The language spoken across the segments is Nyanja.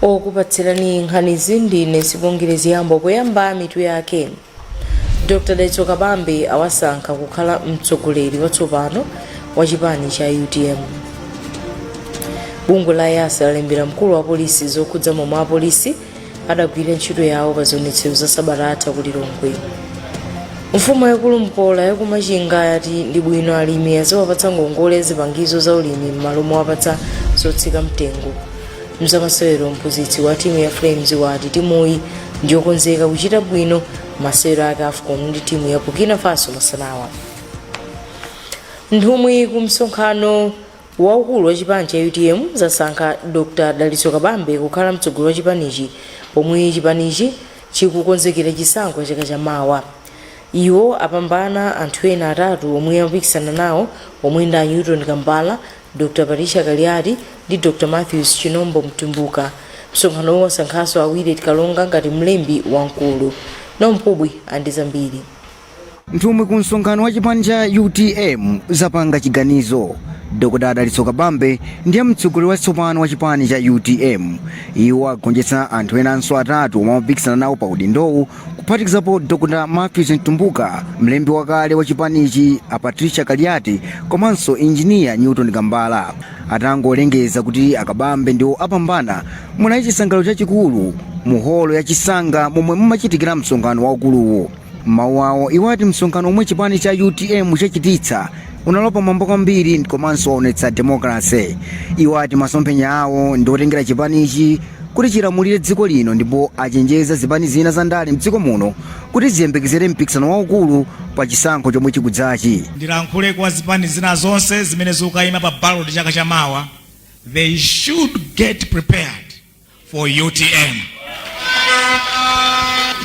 okupatsirani nkhani zindine sibongere ziyambo kuyamba mitu yake. Dr. Dalitso Kabambe awasankha kukhala mtsogoleri watsopano wa chipani cha UTM. Bungwe la YASA lalembera mkulu wa polisi zokhudza momwe apolisi adagwira ntchito yawo pa zionetsero za Sabata ku Lilongwe. Mfumu yaikulu Mkola yakumachinga yati ndi bwino alimi azawapatsa ngongole zipangizo za ulimi m'malo mowapatsa zotsika mtengo. Mzamasewero mphunzitsi wa timu ya Flames wati timuyi ndiyokonzeka kuchita bwino masewero ake AFCON ndi timu ya Burkina Faso masanawa. Nthumwi ku msonkhano waukulu wa chipani cha UTM zasankha Dr. Dalitso Kabambe kukhala mtsogoleri wa chipanichi pomwe chipanichi chikukonzekera chisankho chaka chamawa. Iwo apambana anthu ena atatu omwe amapikisana nawo omwe ndi Newton Kambala, Dr. Patricia Kaliati ndi Dr. Matthews Chinombo Mtumbuka. Msonkhano wasankhanso awiri tikalonga ngati mlembi wamkulu. Nompubwi andi zambiri. Nthumwi ku msonkhano wa chipani cha UTM zapanga chiganizo. Dr. Dalitso Kabambe ndiye mtsogoleri watsopano wa chipani cha UTM. Iwo agonjetsa anthu enanso atatu omwe amapikisana nawo pa udindowu kuphatikizapo Dr. Matthews Mtumbuka, mlembi wakale wa chipanichi a Patricia Kaliati komanso injiniya Newton Kambala. Atangolengeza kuti Akabambe ndiwo apambana muna chisangalalo chachikulu mu holo ya Chisanga momwe mumachitikira msonkhano waukuluwo. Mawu awo iwati msonkhano omwe chipani cha UTM chachititsa unalopa mambo kwambiri komanso waonetsa demokrasi. Iwati masomphenya awo ndiotengera chipanichi kuti chilamulire dziko lino ndipo achenjeza zipani zina za ndale mdziko muno kuti ziyembekezere mpikisano waukulu pa chisankho chomwe chikudzachi. Ndilankhule kwa zipani zina zonse zimene zikuyima pa ballot chaka chamawa, they should get prepared for UTM.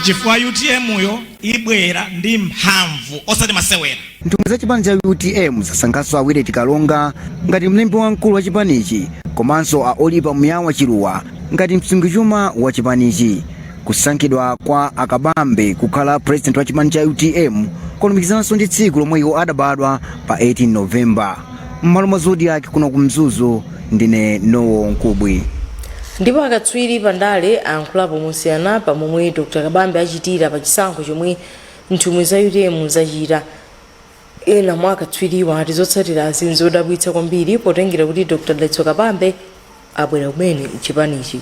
Chifukwa UTM uyo ibwera ndi mphamvu osati masewera. Nthumwi za chipani cha UTM zasankhanso awiri tikalonga ngati mlembi wamkulu wa chipanichi komanso a Olipa Muyawa Chiluwa ngati msungichuma wa chipanichi. Kusankhidwa kwa Akabambe kukhala president wa chipani cha UTM kulumikizanso ndi tsiku lomwe iwo adabadwa pa 18 November. M'malo mwa Zodiac kuno kumzuzu ndine Nowo Nkubwi. Ndipo akatswiri pandale ankhulapo mosiyana pamomwe Dr. Kabambe achitira pa chisankho chomwe nthumwi za UTM zachita. Ena mwa akatswiriwa ati zotsatira zinzodabwitsa kwambiri potengera kuti Dr. Dalitso Kabambe abwera kumene mchipanichi.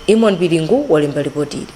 Imon Bilingu walemba ripotili.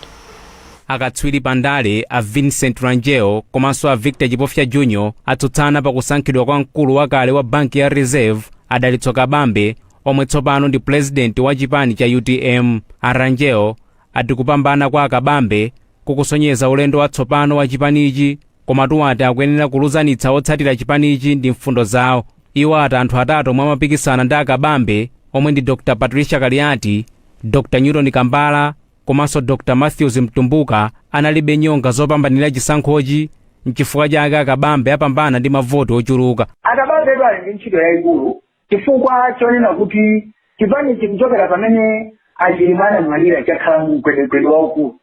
Akatswiri pandale a Vincent Rangel komanso a Victor Chipofya Junior atsutsana pa kusankhidwa kwa mkulu wakale wa banki ya Reserve a Dalitso Kabambe omwe tsopano ndi president wa chipani cha UTM. Rangel ati kupambana kwa Kabambe kukusonyeza ulendo watsopano wa chipanichi komatu ati akuyenera kuluzanitsa otsatira chipanichi ndi mfundo zawo. Iwo ati anthu atatu omwe amapikisana ndi Kabambe omwe ndi Dr. Patricia Kaliati, Dr. Newton Kambala komanso Dr. Matthews Mtumbuka analibe nyonga zopambanira chisankhochi nchifukwa chake Kabambe apambana ndi mavoti ochuluka. Akabambe ali ndi ntchito yayikulu chifukwa chonena kuti chipani chikuchokera pamene achilimana malira chakhala mkwedekwedo waukulu.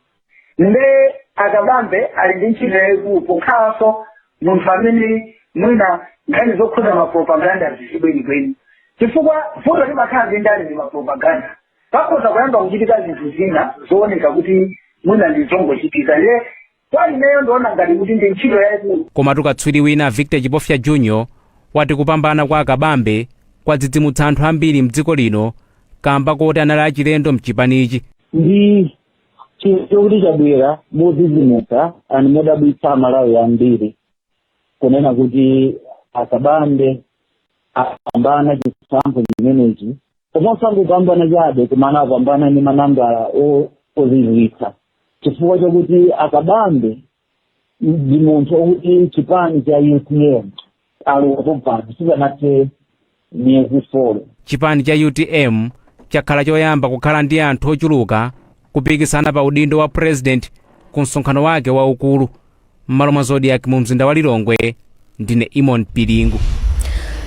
Nde Akabambe ali ndi ntchito yayikulu pokhalanso munthu amene mwina nkhani zokhudza mapropaganda zisibwenikweni. Chifukwa vuto limakhala ndi ndani ndi mapropaganda. Pakhoza kuyamba kuchitika zinthu zina zooneka kuti mwina ndi zongochitika. Le kwa ineyo ndiona ngati kuti ndi ntchito yayikulu. Komatu katswiri wina Victor Chipofya Junior wati kupambana kwa Kabambe kwadzidzimutsa anthu ambiri mdziko lino kamba kuti anali achilendo mchipanichi. Ndi chikuti chabwera modzidzimutsa ani modabwitsa Malawi ambiri kunena kuti Akabambe apambana chisankho chimenechi komanso angopambana chabe kumana apambana ndi manambala ozizwitsa chifukwa chakuti Akabambe ndi munthu okuti chipani cha UTM alopopana sikanathe miyezi 4. Chipani cha UTM chakhala choyamba kukhala ndi anthu ochuluka kupikisana pa udindo wa president ku msonkhano wake waukulu. M'malo mwa Zodiac mu mzinda wa Lilongwe ndine Imon Bilingu.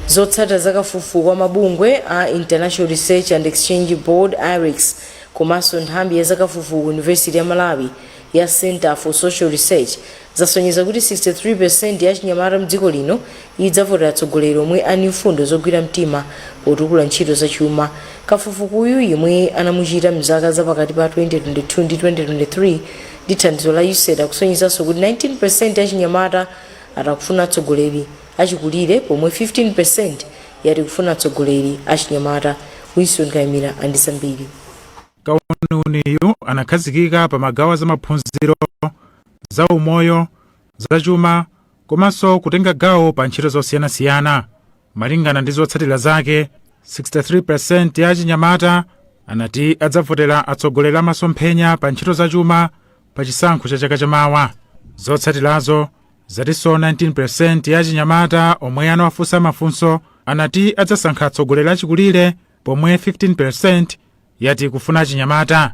Zotsata zakafufuko kwa mabungwe a International Research and Exchange Board IREX komanso nthambi ya zakafufuko University ya Malawi ya Center for Social Research zasonyeza kuti 63% ya achinyamata mdziko lino idzavotera atsogoleri omwe ali mfundo zogwira mtima potukula ntchito zachuma. Kafukufuku yemwe anamuchita mzaka zapakati pa 2022 ndi 2023 ndi thandizo la USAID akusonyezanso kuti 19% ya achinyamata atakufuna atsogoleri achikulire pomwe 15% yati kufuna atsogoleri achinyamata. Wilson Kaimira andi zambiri. Kauniyu anakhazikika pa magawo za maphunziro, za umoyo, za chuma komanso kutenga gawo pa ntchito zosiyanasiyana. Malingana ndi zotsatira zake, 63% ya achinyamata anati adzavotera atsogoleri amasomphenya pa ntchito za chuma pa chisankho cha chaka chamawa. Zotsatirazo zatinso 19% ya achinyamata omwe anawafunsa mafunso anati adzasankha atsogoleri achikulire pomwe 15% yati kufuna achinyamata.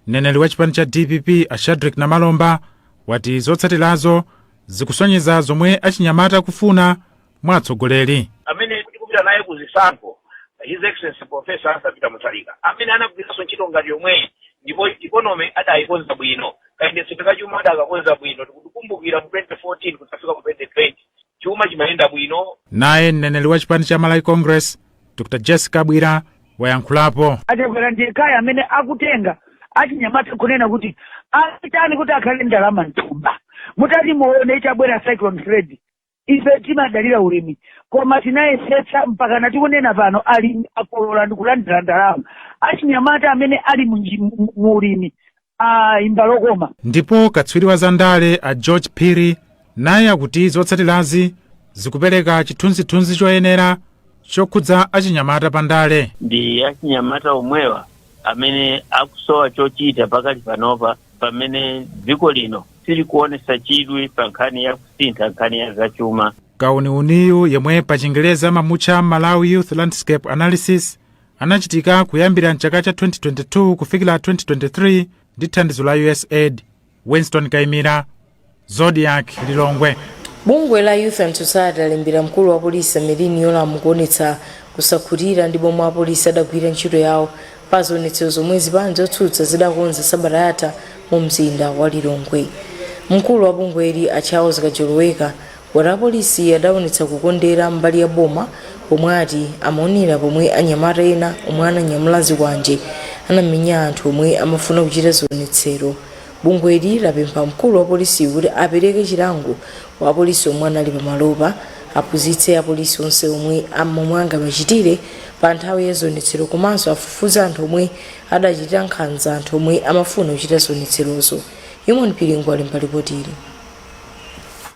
Mneneri wa chipani cha DPP Shadrack Namalomba wati zotsatirazo zikusonyeza zomwe achinyamata kufuna mwa atsogoleri. Amene tikupita naye kuzisankho His Excellency Professor Arthur Peter Mutharika amene anagwiritsa ntchito ngati yomwe ndipo economy adayikonza bwino kayendetsedwe ka chuma adakakonza bwino. Tikukumbukira mu 2014 kutafika ku 2020 chuma chimayenda bwino. Naye mneneri wa chipani cha Malawi Congress Dr. Jessica Bwira wayankhulapo. Achakwera ndikaya amene akutenga achinyamata kunena kuti achitani kuti akhale ndalama mtumba. Mutati muone chabwera Cyclone Freddy. Ife timadalira ulimi koma tinayesetsa mpaka natikunena pano ali akolola ndikulandira ndalama. Achinyamata amene ali mu ulimi imbalokoma. Ndipo katswiri wa zandale a George Phiri naye akuti zotsatirazi zikupereka chithunzithunzi choyenera chokhudza achinyamata pandale. Ndi achinyamata omwewa amene akusowa chochita pakati panopa pamene dziko lino sili kuonesa chidwi pa nkhani ya kusintha nkhani ya zachuma. Kauniyu yemwe pa Chingereza amamutcha Malawi Youth Landscape Analysis anachitika kuyambira mchaka cha 2022 kufikira 2023 ndi thandizo la USAID. Winston Kaimira, Zodiac Lilongwe. Bungwe la Youth and Society alimbira mkulu wa polisi Melini Yolamu kuonetsa kusakhutira ndi bomwe apolisi adagwira ntchito yawo pa zionetsero zomwe zipani zotsutsa zidakonza sabata yatha mu mzinda wa Lilongwe. Mkulu wa bungweli a Charles Kajoloweka wati apolisi adaonetsa kukondera mbali ya boma pomwe ati amaonera pomwe anyamata ena omwe ananyamula zikwanje anamenya anthu omwe amafuna kuchita zionetsero. Bungweli lapempha mkulu wa polisi kuti apereke chilango wa apolisi omwe anali pamalopa aphunzitse apolisi onse omwe angamachitire pa nthawi ya zionetsero komanso afufuze anthu omwe adachita nkhanza anthu omwe amafuna kuchita zionetserozo. Imoni Pilingo ali mpalipotiri.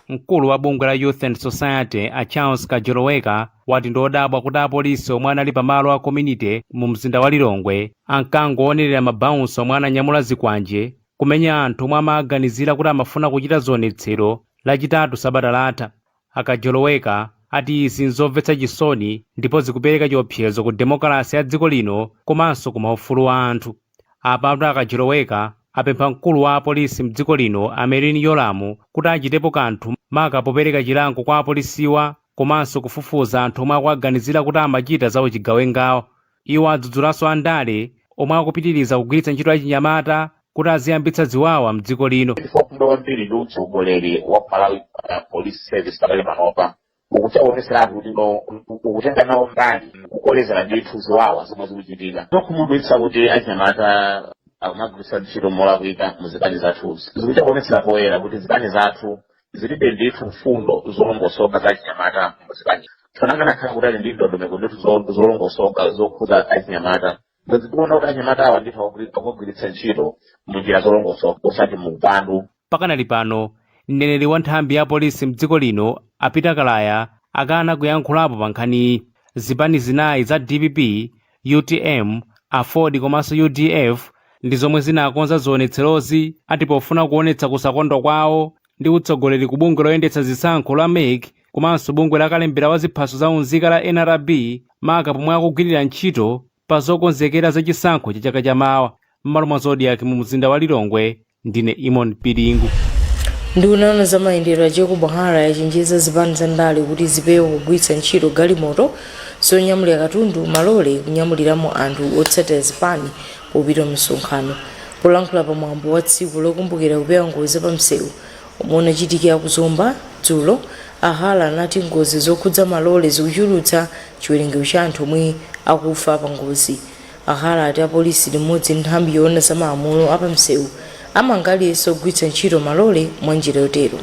Mkulu wa bungwe la Youth and Society a Charles Kajoloweka wati ndodabwa kuti apolisi omwe anali pamalo a community mu mzinda wa Lilongwe ankangoonerera mabounce omwe ananyamula zikwanje kumenya anthu omwe amaganizira kuti amafuna kuchita zionetsero lachitatu sabata latha. Akajoloweka ati izi nzomvetsa chisoni ndipo zikupereka chiopsezo ku demokrasi ya dziko lino komanso ku maufulu a anthu. Apatu Akajoloweka apempha mkulu wa apolisi mdziko lino Melini Yolamu kuti achitepo kanthu maka popereka chilango kwa apolisiwa komanso kufufuza anthu omwe akuaganizira kuti amachita zawo chigawengawo. Iwo adzudzulanso andale omwe akupitiriza kugwiritsa ntchito achinyamata kuti aziyambitsa ziwawa mdziko lino. Kwambiri ndi utsogoleri wa Malawi Police Service pakali panopa ukuchaonesera kuti ukutenga nawo mbali kukolezera ndithu ziwawa zomwe zikuchitika. Zokhumudwitsa kuti achinyamata akumagwiritsa ntchito molakwika muzipani zathuzi. Zikuchaonesera poyera kuti zipani zathu zilibe ndithu mfundo zolongosoka za achinyamata muzipani. Tonangana khala kuti ali ndi ndondomeko ndithu zolongosoka zokhudza achinyamata. Ndikuona kuti achinyamata awa ndithu akugwiritsa ntchito munjira zolongosoka osati mu upandu. Pakanali pano mneneri wa nthambi ya polisi mdziko lino Peter Kalaya akana kuyankhulapo pa nkhani. Zipani zinayi za DPP, UTM, Ford komanso UDF ndi zomwe zinakonza zionetserozi ati pofuna kuonetsa kusakondwa kwawo ndi utsogoleri ku bungwe loyendetsa zisankho la MEC komanso bungwe la kalembera wa ziphaso za unzika la NRB maka pomwe akugwirira ntchito pa zokonzekera za chisankho cha chaka chamawa. M'malo mwa Zodiac mu mzinda wa Lilongwe ndine Imon Pilingu. Nduna za mayendedwe a Jacob Hara yachenjeza zipani za ndale kuti zipewe kugwiritsa ntchito galimoto zonyamulira katundu malole kunyamuliramo anthu otsatira zipani popita msonkhano. polankhula pamwambo wa tsiku lokumbukira kupewa ngozi zapamsewu omwe unachitikira ku Zomba dzulo, Ahala anati ngozi zokhudza malole zikuchulutsa chiwerengero cha anthu omwe akufa pa ngozi. Ahala ati apolisi limodzi ndi nthambi yoona za malamulo apamsewu amanga aliyense ogwiritsa ntchito malole mwa njira yotero.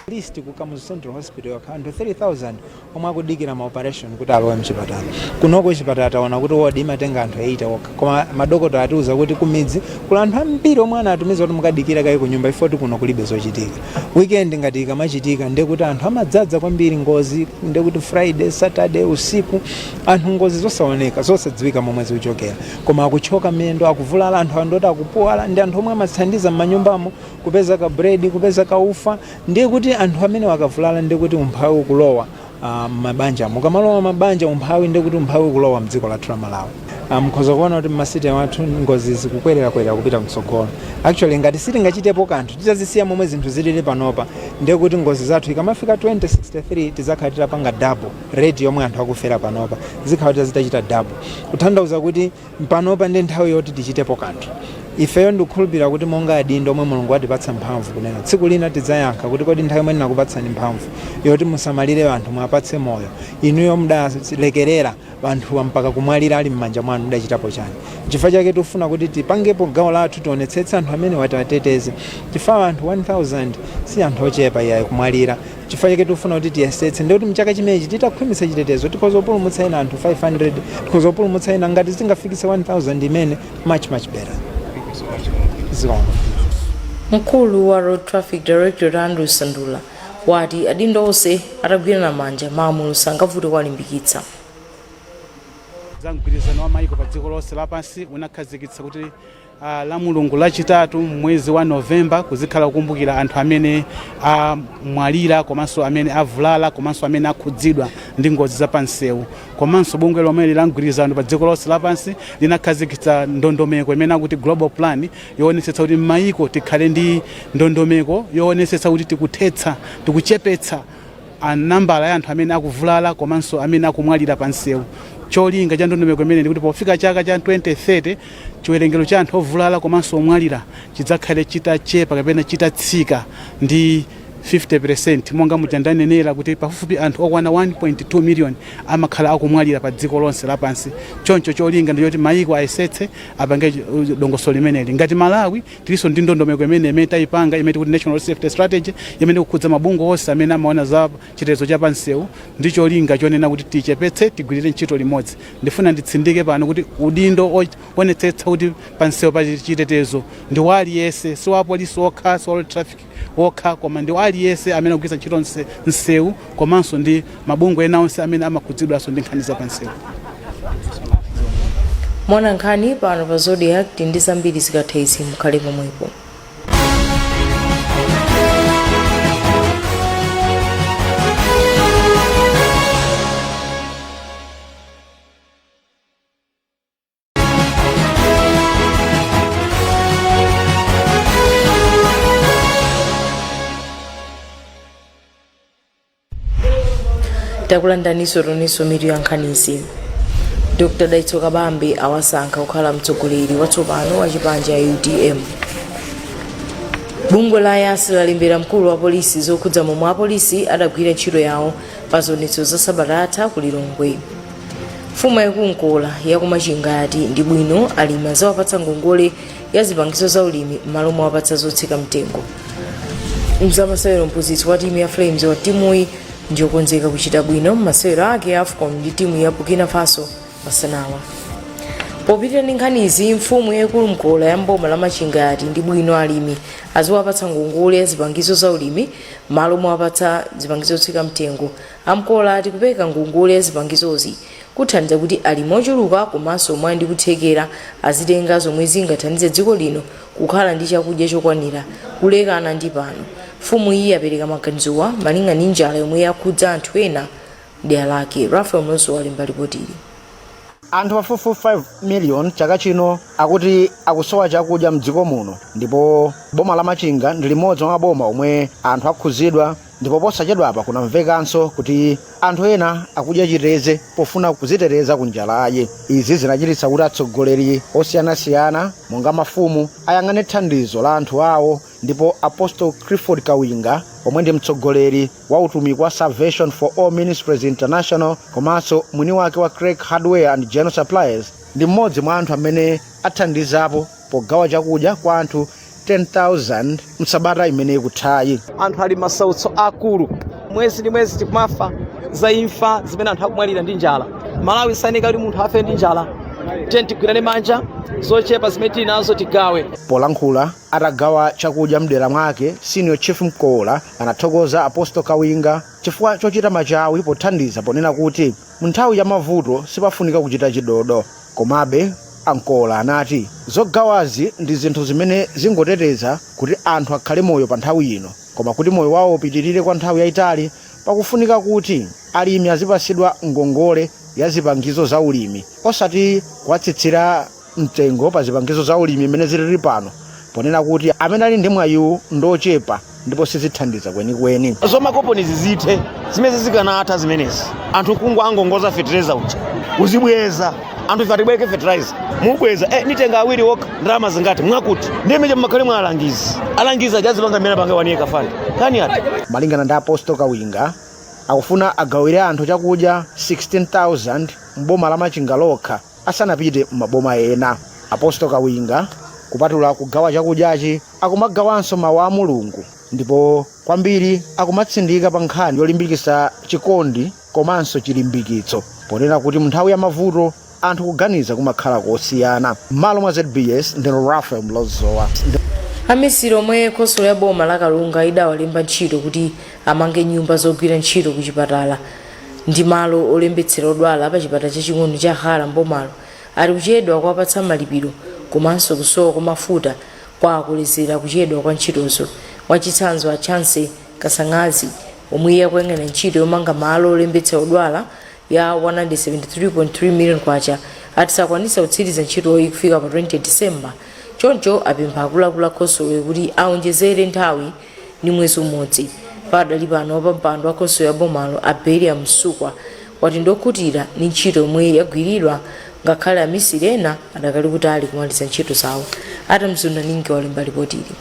List ku Kamuzu Central Hospital yakanthu 30,000 omwe akudikira ma operation kuti alowe mchipatala. Kunoko chipatala taona kuti wodi imatenga anthu 8 okha. Koma madokotala atiuza kuti kumidzi kula anthu ambiri omwe anatumiza kuti mukadikira kayi ku nyumba ifoti kuno kulibe zochitika. Weekend ngati ikamachitika ndiye kuti anthu amadzadza kwambiri ngozi, ndiye kuti Friday, Saturday, usiku anthu ngozi zosaoneka zosadziwika momwe zikuchokera. Koma akuchoka mendo akuvulala anthu andoti akupuwala ndi anthu omwe amathandiza m'manyumbamo kupeza ka bread, kupeza ka ufa, ndiye kuti anthu amene wakavulala ndiye kuti umphawi ukulowa mabanja. Mukamalowa mabanja umphawi ndiye kuti umphawi ukulowa mdziko lathu la Malawi. Mkhoza kuona kuti masiti wathu ngozi zikukwerera kupita mtsogolo. Actually ngati sitingachitepo kanthu titazisiya momwe zinthu zilili panopa ndiye kuti ngozi zathu ikamafika 2063 tizakhalira panga double rate yomwe anthu akufera panopa zikhalira zitachita double. Kutanthauza kuti panopa ndi nthawi yoti tichitepo kanthu. Ifeyo ndikukhulupirira kuti monga adindo omwe Mulungu atipatsa mphamvu kunena tsiku lina tidzayankha kuti kodi nthawi imwe ndinakupatsani mphamvu yoti musamalire anthu mwapatse moyo inuyo mudalekerera anthu mpaka kumwalira ali m'manja mwanu mudachitapo chani. Chifukwa chake tifuna kuti tipangepo gawo lathu tionetsetse anthu amene watiwateteze. Chifukwa anthu 1000 si anthu ochepa iyayi kumwalira. Chifukwa chake tifuna kuti tiyesetse ndiye kuti mchaka chimenechi titakhwimitsa chitetezo tikhoza kupulumutsa ena anthu 500 tikhoza kupulumutsa ena ngati zingafikise 1000 imene much better. Mkulu wa Road Traffic Director Andrew Sandula wati adindo onse atagwirana manja malamulo sangavute kuwalimbikitsa. Mgwirizano wa maiko pa dziko lonse lapansi unakhazikitsa kuti la Mulungu lachitatu mwezi wa Novemba kuzikhala kukumbukira anthu amene amwalira komanso amene avulala komanso amene akhudzidwa ndi ngozi zapansewu. Komanso bungwe lomwe la mgwirizano pa dziko lonse lapansi linakhazikitsa ndondomeko imene akuti global plan yoonetsetsa kuti maiko tikhale ndi ndondomeko yoonetsetsa kuti tikuthetsa tikuchepetsa nambala ya anthu amene akuvulala komanso amene akumwalira pansewu. Cholinga cha ndondomeko imene ndi kuti pofika chaka cha 2030 chiwerengero cha anthu ovulala komanso omwalira chidzakhale chitachepa kapena chitatsika ndi 50% monga mujandanenera kuti pafupi anthu okwana 1.2 million amakhala akumwalira pa dziko lonse lapansi. Choncho cholinga ndi kuti maiko ayesetse apange dongosolo limeneli. Ngati Malawi tiliso ndi ndondomeko imene tayipanga imene kuti National Safety Strategy imene kukhudza mabungwe onse amene amaona za chitetezo cha pansewu ndi cholinga chonena kuti tichepetse tigwirire ntchito limodzi. Ndifuna nditsindike pano kuti udindo onetsetsa kuti pansewu pa chitetezo ndi waliyese si wa polisi okha si wa traffic okha koma ndi aliyese amene akugwiritsa ntchito nsewu komanso ndi mabungwe ena onse amene amakhudzidwanso ndi nkhani za pansewu. Mwana nkhani pano pa Zodiac ndi zambiri zikatha izi mukhale pomwepo. Takulandaniso roniso mitu ya nkhanizi. Dr. Daitso Kabambe awasankha kukhala mtsogoleri watsopano wa chipani cha UDM. Bungwe la Yasi lalimbira mkulu wa polisi zokhudza momwe apolisi adagwira ntchito yawo pa zionetso za Sabata ku Lilongwe. Mfumu yakunkola yakumachingati ndi bwino alimi azawapatsa ngongole ya zipangizo za ulimi m'malo mwapatsa zotsika mtengo. Mzamasewero mphunzitsi wa timu ya Flames wa timuyi njokonzeka kuchita bwino masewero ake AFCON ndi timu ya Burkina Faso masanawa. Popita ndi nkhanizi mfumu yakulumkola ya mboma la Machingati ndi bwino alimi aziwapatsa ngongole ya zipangizo za ulimi m'malo mwapatsa zipangizo zotsika mtengo. Amkola ati kupeka ngongole ya zipangizozi kuthandiza kuti alimi ochuluka komanso omwe ndi kuthekera azitenga zomwe zingathandize dziko lino kukhala ndi chakudya chokwanira kulekana ndi pano. Mfumu iyi apereka maganizowa malinga ndi njala yomwe yakhudza anthu ena dera lake. Rafael Mloso walemba ripoti ili. anthu pafupifupi 5 million chaka chino akuti akusowa chakudya mdziko muno, ndipo boma la Machinga ndi limodzi mwa maboma omwe anthu akhuzidwa, ndipo posachedwapa kunamvekanso kuti anthu ena akudya chiteze pofuna kuzitereza kunjalayi. Izi zinachititsa kuti atsogoleri osiyanasiyana monga mafumu ayang'ane thandizo la anthu awo, ndipo Apostle Clifford Kawinga omwe ndi mtsogoleri wa utumiki wa Salvation for All Ministries International komanso mwini wake wa Craig Hardware and General Suppliers ndi mmodzi mwa anthu amene athandizapo pogawa chakudya kwa anthu 10,000 msabata imene ikuthayi. Anthu ali masautso akulu, mwezi ndi mwezi tikumafa za imfa zimene anthu akumwalira ndi njala. Malawi sanika kuti munthu afe ndi njala. Tigwirane manja zochepa zimene tili nazo tigawe. Polankhula atagawa chakudya mdera mwake, Senior Chief Mkola anathokoza Apostle Kawinga chifukwa chochita machawi pothandiza, ponena kuti mu nthawi ya mavuto sipafunika kuchita chidodo. Komabe Ankola anati zogawazi ndi zinthu zimene zingoteteza kuti anthu akhale moyo pa nthawi ino, koma kuti moyo wawo upitirire kwa nthawi yayitali pakufunika kuti alimi azipasidwa ngongole ya zipangizo za ulimi, osati kuwatsitsira mtengo pa zipangizo za ulimi imene zilili pano, ponena kuti amene ali ndi mwayiwu ndochepa ndipo sizithandiza kwenikweni. Zomakoponi zizithe zimene zikanatha zimenezi, anthu kungwa angongoza fertilizer uja uzibweza anthu ifatibweke fertilizer mubweza nitenga awiri woka ndalama zingati mwakuti ndimeje mmakhale mwa alangiza jazipanga mmene panga waniye kafani kani ati. Malingana ndi Apostle Kawinga akufuna agawire anthu chakudya 16,000 mboma la Machinga lokha asanapite maboma ena. Apostle Kawinga kupatula kugawa chakudyachi akumagawanso mawu a Mulungu, ndipo kwambiri akumatsindika pa nkhani yolimbikitsa chikondi komanso chilimbikitso, ponena kuti mu nthawi ya mavuto anthu kuganiza kumakhala kosiyana. Malo mwa ZBS ndino Rafael Mlozowa. Amisiri omwe khonsolo ya boma la Kalunga idawalemba ntchito kuti amange nyumba zogwira ntchito ku chipatala ndi malo olembetsera odwala pa chipatala chaching'ono cha Hala mbomalo ali kuchedwa kuwapatsa malipiro komanso kusowa kwa mafuta kwa akulezera kuchedwa kwa ntchitozo. Wachitsanzo a Chance Kasangazi omwe akuyang'ana ntchito yomanga malo olembetsera odwala ya 173.3 million kwacha atisakwanisa kutsiriza ntchitoyi kufika pa 20 December. Choncho apempha akuluakulu a khonsolo kuti aonjezere nthawi ndi mwezi umodzi. Padali pano pa mpando wa khonsolo ya bomalo Abelia Msukwa wati ndokhutira ndi ntchito yomwe yagwiridwa ngakhale amisiri ena adakali kutali kumaliza ntchito zawo. Atamzunda ningi walemba ripoti ili.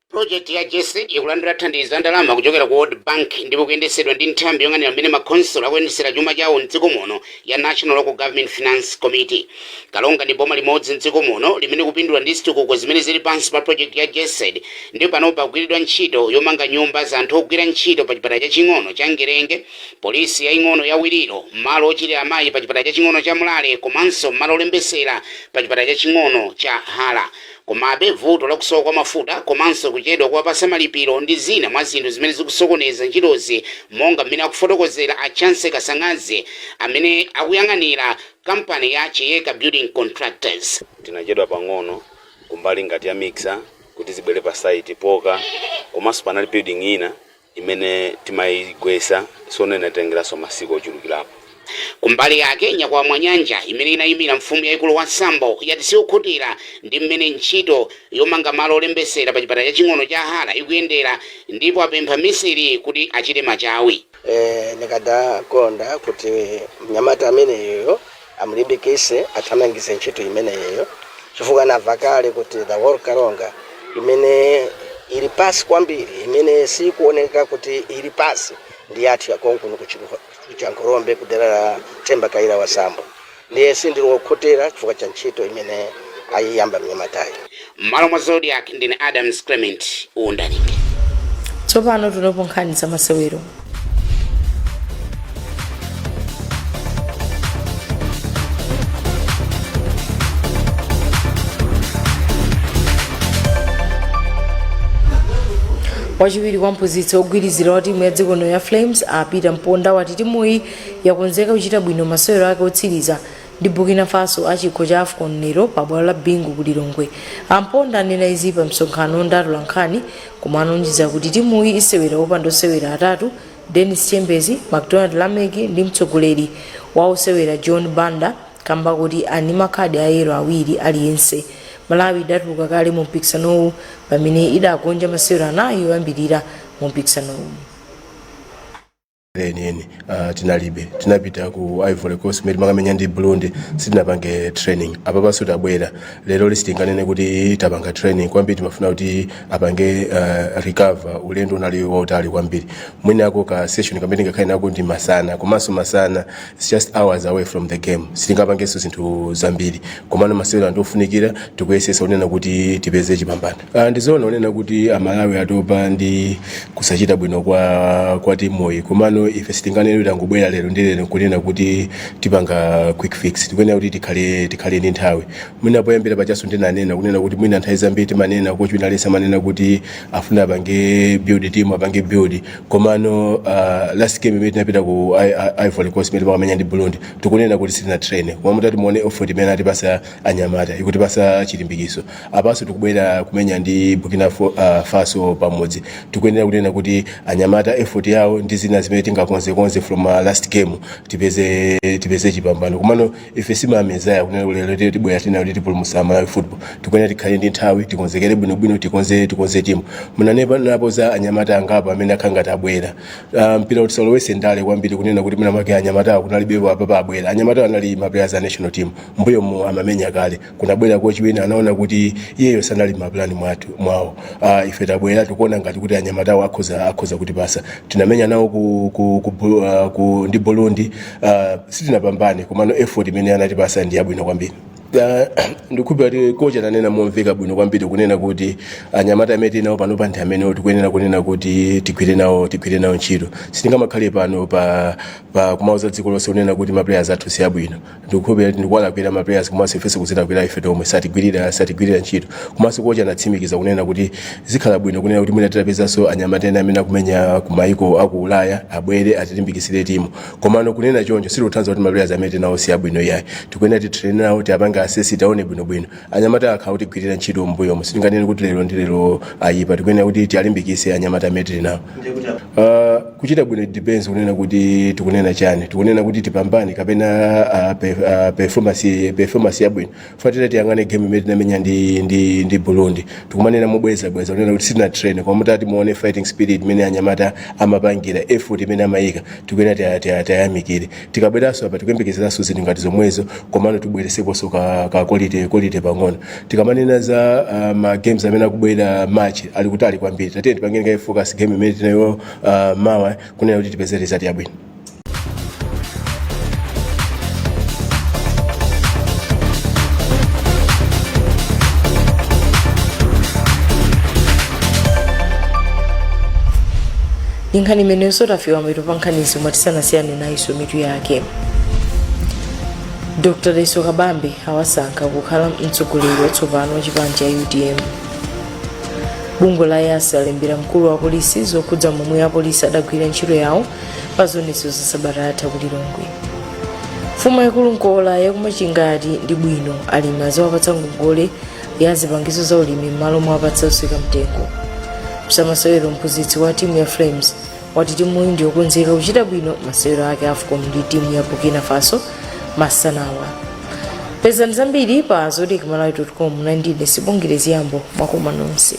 Project ya JSED ikulandira thandizo ndalama kuchokera ku World Bank ndipo kuyendesedwa ndi nthambi yong'anira mmene makhonsolo akuyendesera chuma chawo mdziko muno ya National Local Government Finance Committee. Kalonga ndi boma limodzi mdziko muno limene kupindula ndi zitukuko zimene zili pansi pa project ya JSED, ndipo panopa kugwiridwa ntchito yomanga nyumba za anthu ogwira ntchito pa chipatala chaching'ono cha Ngerenge, polisi yaying'ono ya Wiriro, malo ochitira amayi pa chipatala chaching'ono cha Mulale komanso malo olembetsera pa chipatala chaching'ono cha Hala. Komabe vuto la kusowa kwa mafuta komanso kuchedwa kuwapasa malipiro ndi zina mwa zinthu zimene zikusokoneza ntchitozi, monga mmene akufotokozera a Chance Kasangazi amene akuyang'anira kampani ya Chiyeka Building Contractors. Tinachedwa pang'ono kumbali ngati ya mixer kuti zibwere pa site poka komanso panali building ina imene timayigwesa sona inatengeranso masiku ochulukirapo. Kumbali yake Nyakwa Mwanyanja imene inayimira mfumu yaikulu wa Sambo yati siukhutira ndi mmene ntchito yomanga malo olembetsera pa chipatala chaching'ono cha Hala ikuyendera, ndipo apempha misiri kuti achite machawi. Nikadakonda kuti mnyamata ameneyo amulimbikise athamangise ntchito imeneyo chifukwa namva kale kuti the World Kalonga imene ili pasi kwambiri, imene sikuoneka kuti ili pasi ndi yathu yakonkuno kuchankorombe kudera la Themba Kaira wa Sambo. Ndiye sindilokhotera chifukwa cha ntchito imene ayiyamba mnyamatayi. Malo mwa Zodiac ndine Adams Clement Undanike. Tsopano tunopo nkhani za masewero. Wachiwiri kwa mphunzitsi ogwirizira wa timu ya dziko ya Flames Peter Mponda wati timuyi yakonzeka kuchita bwino masewero ake otsiriza ndi Burkina Faso achikho cha AFCON lero pa bwalo la Bingu ku Lilongwe. Amponda anena izi pa msonkhano ndatola nkhani koma anonjeza kuti timuyi isewera opanda osewera atatu Dennis Chembezi, McDonald Lameki ndi mtsogoleri wa osewera John Banda kamba kuti ani makhadi ayero awiri aliyense. Malawi idatuluka kale mu mpikisanowu pamene idagonja masewero anayi oyambirira mu mpikisanowu. Tinalibe tinapita ku Ivory Coast meri makamenya ndi Burundi sitinapange training apa paso tabwera lero listinganene kuti tapanga training kwambiri timafuna kuti apange recover ulendo unali wautali kwambiri mwina ako ka session kamene ngakhale nako ndi masana komanso masana it's just hours away from the game sitingapangenso zinthu zambiri komano masewero andofunikira tikuyesesa unena kuti tipeze chipambano ndizoona unena kuti amalawi atopa ndi kusachita bwino kwa timu komano ife sitinganene tangobwera lero ndilero kunena kuti tipanga quick fix tikunena kuti tikhale ndi nthawi mwina poyambira pachaso ndinanena kunena kuti mwina nthawi zambiri timanena kochwina lesa manena kuti afuna apange build team apange build komano last game imene tinapita ku Ivory Coast imene pakamenya ndi Burundi tikunena kuti sitina train koma mutati muone effort imene atipasa anyamata ikutipasa chilimbikiso apaso tikubwera kumenya ndi Burkina Faso pamodzi tikuyenera kunena kuti anyamata effort yawo ndi zina zimene tingakonze from last game tipeze chipambano komano ife simamezaya kunena lero tibwera tina kuti tipulumutsa Malawi football tikuyenera tikhale ndi nthawi tikonzekere bwinobwino tikonze timu munanepa napo za anyamata angapo amene akhanga tabwera mpira kuti salowese ndale kwambiri kunena kuti muna make anyamata kunalibepo apa abwera anyamata anali ma players a national team mbuyo mu amamenya kale kunabwera kochiwina anaona kuti iyeyo sanali maplani mwawo ife tabwera tikuona ngati kuti anyamata akhoza kutipasa tinamenya nawo ku ndi Burundi sitinapambane komano effort imene anatipasa ndi yabwino kwambiri ndikupa kuti kocha nanena momveka bwino kwambiri kunena kuti anyamata amene tinawo pano pa nthawi amene tikuyenera kunena kuti tigwire nawo ntchito sitingamakhale pano pa kumauza dziko lonse kunena kuti ma players athu si abwino ndikupa kuti ndikuwalakwira ma players komanso ifenso kuzitakwira ife tomwe satigwirira ntchito komanso kocha anatsimikiza kunena kuti zikhala bwino kunena kuti mwina titapezanso anyamata ena amene akumenya ku maiko aku Ulaya abwere atilimbikitsire timu komano kunena choncho siluthanza kuti ma players amene tinawo si abwino yayi tikuyenera titrain nawo tiapange asesi taone bwinobwino anyamata akha kuti gwirira ntchito mbuyo sitinganene kuti lero ndi lero ayipa tikuyenera kuti tialimbikise anyamata amene tili nawo kuchita bwino depends kunena kuti tikunena chani tikunena kuti tipambane kapena performance yabwino fatira tiyangane game imene tinamenya ndi Burundi tikumanena mobweza kunena kuti sitina train koma mutati muone fighting spirit imene anyamata amapangira effort imene amayika tikuyenera tayamikire tikabweranso apa tikuyembekezeranso zinthu ngati zomwezo komano tibwereseponso ka quality pang'ono tikamanena za ma games amene akubwera match ali kutali kwambiri tatene tipangeni kai focus game imene tinayo mawa kunena kuti tipeze result yabwino. Nkhani imene sotafiwa mitu pa nkhanizi mwatisanasiyane nayiso mitu yake. Dr. Daliso Kabambe awasankha kukhala mtsogoleri watsopano wa chipani cha UDM. Bungwe la YASA alembera mkulu wa polisi zokhudza momwe apolisi adagwira ntchito yawo pa zonetso za sabata yatha ku Lilongwe. Mfumu yaikulu Nkola yakumachingati ndi bwino alimi azawapatsa ngongole ya zipangizo za ulimi m'malo mwapatsa oseka mtengo. Msamasewero mphunzitsi wa timu ya Flames wati timu ndi yokonzeka kuchita bwino masewero ake AFCON ndi timu ya Burkina Faso masanawa. Pezani zambiri pa zodiac malawi.com na ndine Sibongile Ziyambo mwakoma nonse.